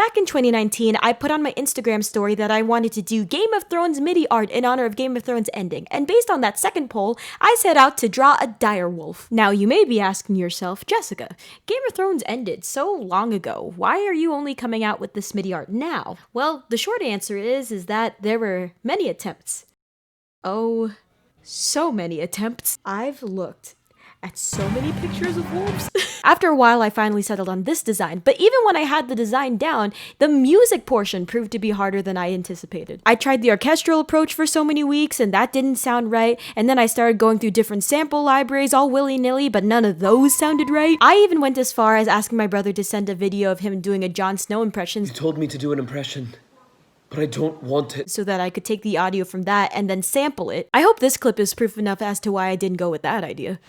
back in 2019, I put on my Instagram story that I wanted to do Game of Thrones MIDI art in honor of Game of Thrones ending, and based on that second poll, I set out to draw a direwolf. Now you may be asking yourself, Jessica, Game of Thrones ended so long ago, why are you only coming out with this MIDI art now? Well, the short answer is that there were many attempts. Oh, so many attempts. I've looked at so many pictures of wolves. After a while, I finally settled on this design, but even when I had the design down, the music portion proved to be harder than I anticipated. I tried the orchestral approach for so many weeks, and that didn't sound right, and then I started going through different sample libraries all willy-nilly, but none of those sounded right. I even went as far as asking my brother to send a video of him doing a Jon Snow impression. You told me to do an impression, but I don't want it. So that I could take the audio from that and then sample it. I hope this clip is proof enough as to why I didn't go with that idea.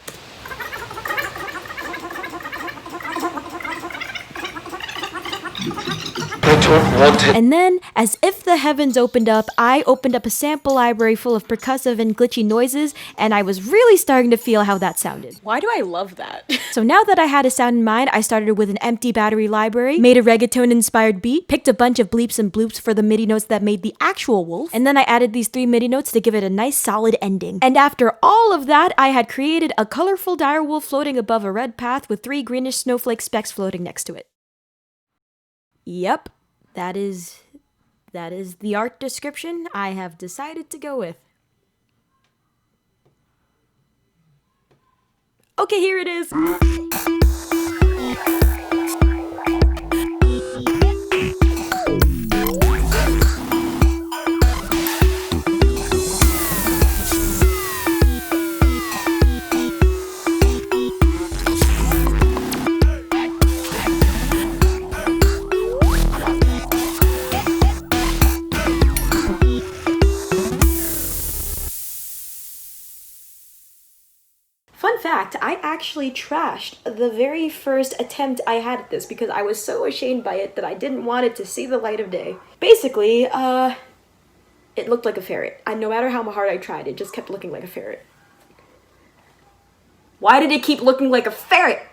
I don't want it. And then, as if the heavens opened up, I opened up a sample library full of percussive and glitchy noises, and I was really starting to feel how that sounded. Why do I love that? So now that I had a sound in mind, I started with an empty battery library, made a reggaeton-inspired beat, picked a bunch of bleeps and bloops for the MIDI notes that made the actual wolf, and then I added these 3 MIDI notes to give it a nice solid ending. And after all of that, I had created a colorful direwolf floating above a red path with 3 greenish snowflake specks floating next to it. Yep, that is the art description I have decided to go with. Okay, here it is. Fun fact, I actually trashed the very first attempt I had at this because I was so ashamed by it that I didn't want it to see the light of day. Basically, it looked like a ferret. No matter how hard I tried, it just kept looking like a ferret. Why did it keep looking like a ferret?